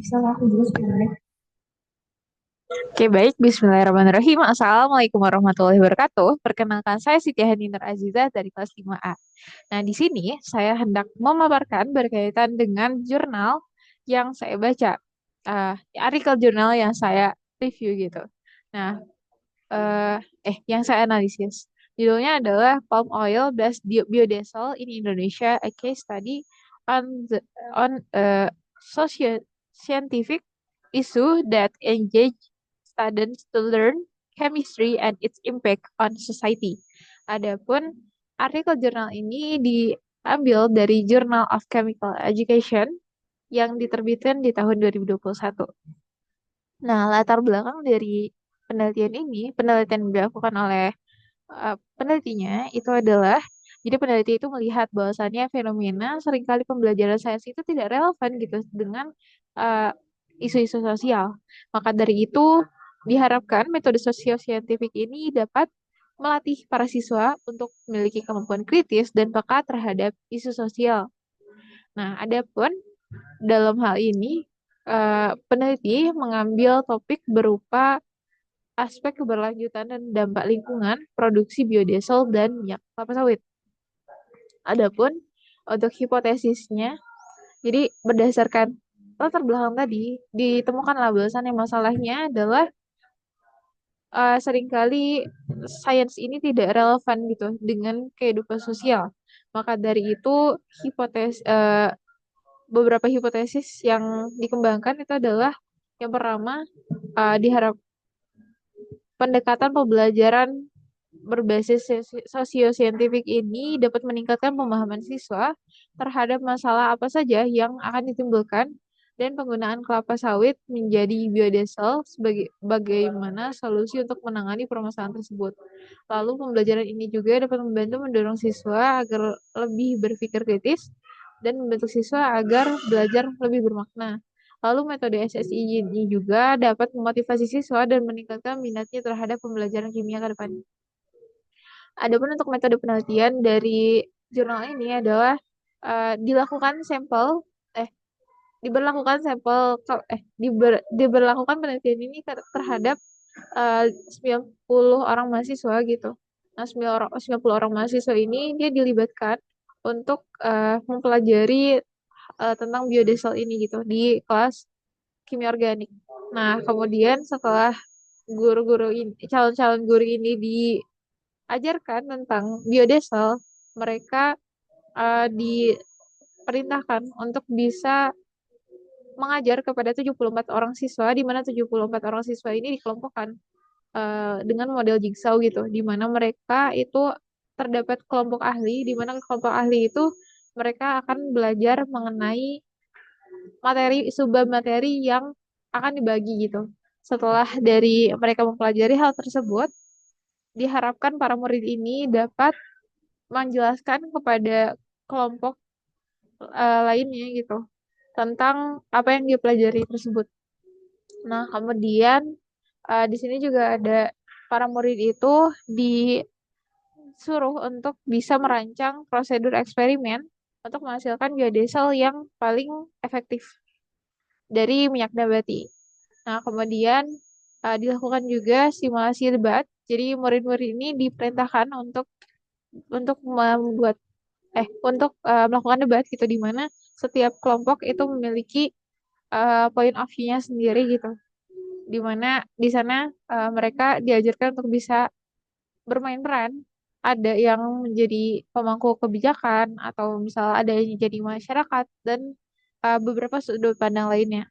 bisa lah aku juga sebenarnya. Oke, baik. Bismillahirrahmanirrahim. Assalamualaikum warahmatullahi wabarakatuh. Perkenalkan, saya Siti Hani Nur Azizah dari kelas 5A. Nah, di sini saya hendak memaparkan berkaitan dengan jurnal yang saya baca. Artikel jurnal yang saya review gitu. Nah, yang saya analisis. Judulnya adalah Palm Oil Based Biodiesel in Indonesia, a case study on socio scientific issue that engage students to learn chemistry and its impact on society. Adapun artikel jurnal ini diambil dari Journal of Chemical Education yang diterbitkan di tahun 2021. Nah, latar belakang dari penelitian ini, penelitian yang dilakukan oleh penelitinya itu adalah, jadi peneliti itu melihat bahwasannya fenomena seringkali pembelajaran sains itu tidak relevan gitu dengan uh, isu-isu sosial. Maka dari itu diharapkan metode sosio-saintifik ini dapat melatih para siswa untuk memiliki kemampuan kritis dan peka terhadap isu sosial. Nah, adapun dalam hal ini peneliti mengambil topik berupa aspek keberlanjutan dan dampak lingkungan produksi biodiesel dan minyak kelapa sawit. Adapun untuk hipotesisnya, jadi berdasarkan latar belakang tadi, ditemukanlah bahwasannya masalahnya adalah seringkali sains ini tidak relevan gitu dengan kehidupan sosial. Maka dari itu beberapa hipotesis yang dikembangkan itu adalah yang pertama, diharap pendekatan pembelajaran berbasis sosiosientifik ini dapat meningkatkan pemahaman siswa terhadap masalah apa saja yang akan ditimbulkan dan penggunaan kelapa sawit menjadi biodiesel sebagai bagaimana solusi untuk menangani permasalahan tersebut. Lalu pembelajaran ini juga dapat membantu mendorong siswa agar lebih berpikir kritis dan membantu siswa agar belajar lebih bermakna. Lalu metode SSI ini juga dapat memotivasi siswa dan meningkatkan minatnya terhadap pembelajaran kimia ke depan. Adapun untuk metode penelitian dari jurnal ini adalah dilakukan sampel eh diberlakukan penelitian ini terhadap 90 orang mahasiswa gitu. Nah, 90 orang mahasiswa ini dia dilibatkan untuk mempelajari tentang biodiesel ini gitu di kelas kimia organik. Nah, kemudian setelah calon-calon guru ini diajarkan tentang biodiesel, mereka diperintahkan untuk bisa mengajar kepada 74 orang siswa, di mana 74 orang siswa ini dikelompokkan dengan model jigsaw gitu, di mana mereka itu terdapat kelompok ahli, di mana kelompok ahli itu mereka akan belajar mengenai materi yang akan dibagi gitu. Setelah dari mereka mempelajari hal tersebut, diharapkan para murid ini dapat menjelaskan kepada kelompok lainnya gitu tentang apa yang dia pelajari tersebut. Nah, kemudian di sini juga ada para murid itu disuruh untuk bisa merancang prosedur eksperimen untuk menghasilkan biodiesel yang paling efektif dari minyak nabati. Nah, kemudian dilakukan juga simulasi debat. Jadi murid-murid ini diperintahkan untuk membuat melakukan debat gitu, di mana setiap kelompok itu memiliki point of view-nya sendiri gitu. Di mana di sana mereka diajarkan untuk bisa bermain peran. Ada yang menjadi pemangku kebijakan atau misal ada yang jadi masyarakat dan beberapa sudut pandang lainnya.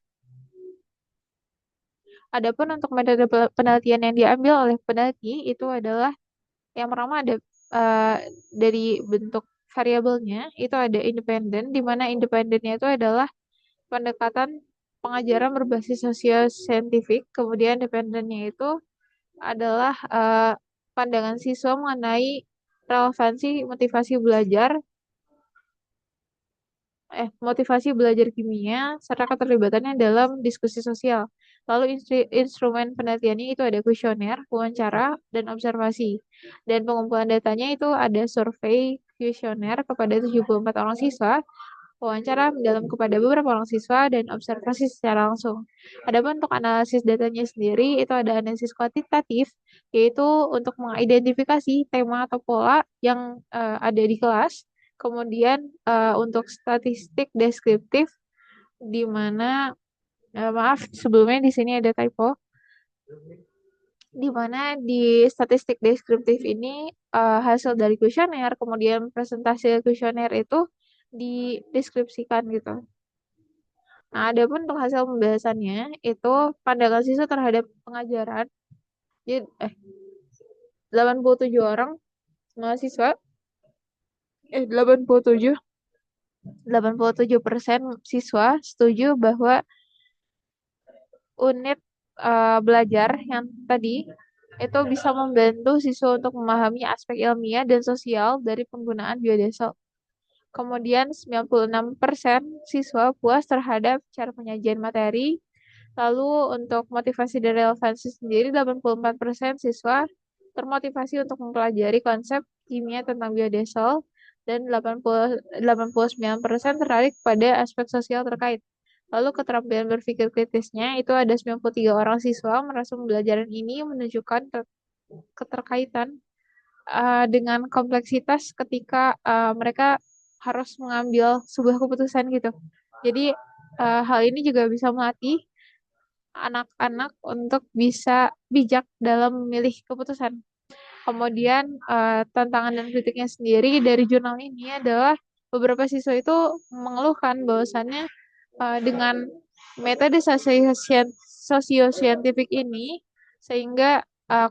Adapun untuk metode penelitian yang diambil oleh peneliti itu adalah yang pertama ada eh, dari bentuk variabelnya itu ada independen, di mana independennya itu adalah pendekatan pengajaran berbasis sosio-saintifik. Kemudian dependennya itu adalah pandangan siswa mengenai relevansi motivasi belajar kimia serta keterlibatannya dalam diskusi sosial. Lalu instrumen penelitiannya itu ada kuesioner, wawancara, dan observasi. Dan pengumpulan datanya itu ada survei kuesioner kepada 74 orang siswa. wawancara mendalam kepada beberapa orang siswa, dan observasi secara langsung. Adapun untuk analisis datanya sendiri, itu ada analisis kuantitatif, yaitu untuk mengidentifikasi tema atau pola yang ada di kelas. Kemudian untuk statistik deskriptif, di mana maaf sebelumnya di sini ada typo, di mana di statistik deskriptif ini hasil dari kuesioner, kemudian presentasi kuesioner itu dideskripsikan gitu. Nah, adapun untuk hasil pembahasannya itu pandangan siswa terhadap pengajaran. Jadi 87 orang mahasiswa 87% siswa setuju bahwa unit belajar yang tadi itu bisa membantu siswa untuk memahami aspek ilmiah dan sosial dari penggunaan biodiesel. Kemudian 96% siswa puas terhadap cara penyajian materi. Lalu untuk motivasi dan relevansi sendiri 84% siswa termotivasi untuk mempelajari konsep kimia tentang biodiesel, dan 89% tertarik pada aspek sosial terkait. Lalu keterampilan berpikir kritisnya itu ada 93 orang siswa merasa pembelajaran ini menunjukkan keterkaitan dengan kompleksitas ketika mereka harus mengambil sebuah keputusan gitu. Jadi hal ini juga bisa melatih anak-anak untuk bisa bijak dalam memilih keputusan. Kemudian tantangan dan kritiknya sendiri dari jurnal ini adalah beberapa siswa itu mengeluhkan bahwasannya dengan metode sosiosientifik ini sehingga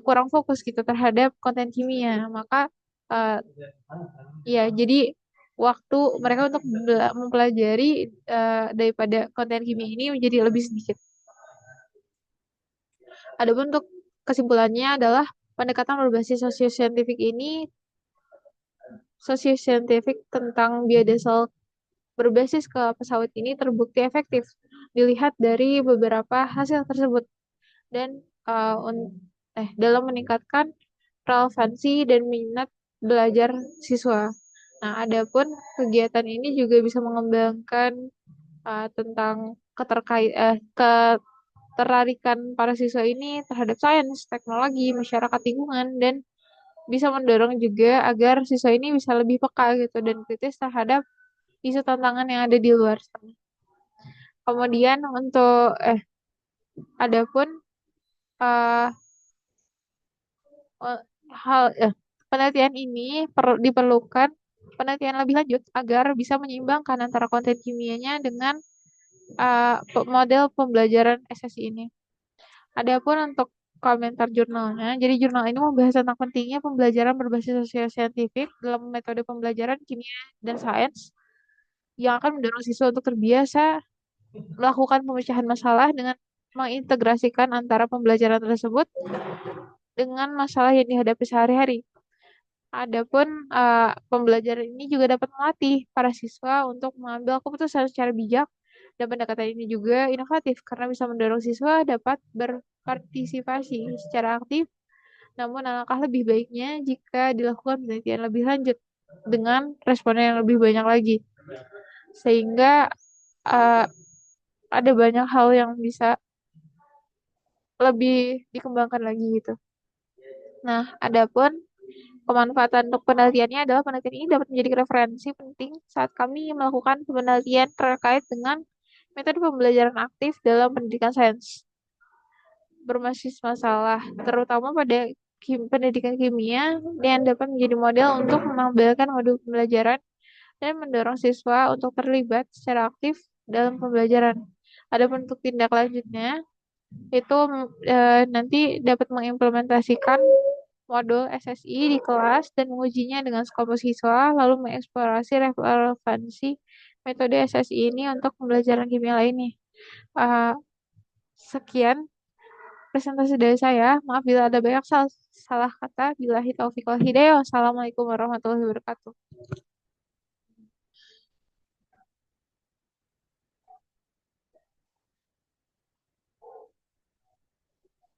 kurang fokus gitu terhadap konten kimia. Maka uh, ya jadi waktu mereka untuk mempelajari daripada konten kimia ini menjadi lebih sedikit. Adapun untuk kesimpulannya adalah pendekatan berbasis sosiosientifik tentang biodiesel berbasis ke pesawat ini terbukti efektif dilihat dari beberapa hasil tersebut, dan dalam meningkatkan relevansi dan minat belajar siswa. Nah, adapun kegiatan ini juga bisa mengembangkan tentang ketertarikan para siswa ini terhadap sains, teknologi, masyarakat lingkungan, dan bisa mendorong juga agar siswa ini bisa lebih peka gitu dan kritis terhadap isu tantangan yang ada di luar sana. Kemudian untuk adapun uh, hal penelitian ini diperlukan penelitian lebih lanjut agar bisa menyeimbangkan antara konten kimianya dengan model pembelajaran SSI ini. Adapun untuk komentar jurnalnya, jadi jurnal ini membahas tentang pentingnya pembelajaran berbasis sosial-saintifik dalam metode pembelajaran kimia dan sains yang akan mendorong siswa untuk terbiasa melakukan pemecahan masalah dengan mengintegrasikan antara pembelajaran tersebut dengan masalah yang dihadapi sehari-hari. Adapun pembelajaran ini juga dapat melatih para siswa untuk mengambil keputusan secara bijak, dan pendekatan ini juga inovatif karena bisa mendorong siswa dapat berpartisipasi secara aktif. Namun alangkah lebih baiknya jika dilakukan penelitian lebih lanjut dengan responden yang lebih banyak lagi, sehingga uh, ada banyak hal yang bisa lebih dikembangkan lagi gitu. Nah, adapun kemanfaatan untuk penelitiannya adalah penelitian ini dapat menjadi referensi penting saat kami melakukan penelitian terkait dengan metode pembelajaran aktif dalam pendidikan sains berbasis masalah, terutama pada pendidikan kimia, yang dapat menjadi model untuk menambahkan modul pembelajaran dan mendorong siswa untuk terlibat secara aktif dalam pembelajaran. Adapun untuk tindak lanjutnya, itu nanti dapat mengimplementasikan modul SSI di kelas dan mengujinya dengan sekelompok siswa, lalu mengeksplorasi relevansi metode SSI ini untuk pembelajaran kimia lainnya. Uh, Sekian presentasi dari saya. Maaf bila ada banyak salah kata. Billahi taufiq wal hidayah. Wassalamualaikum warahmatullahi wabarakatuh.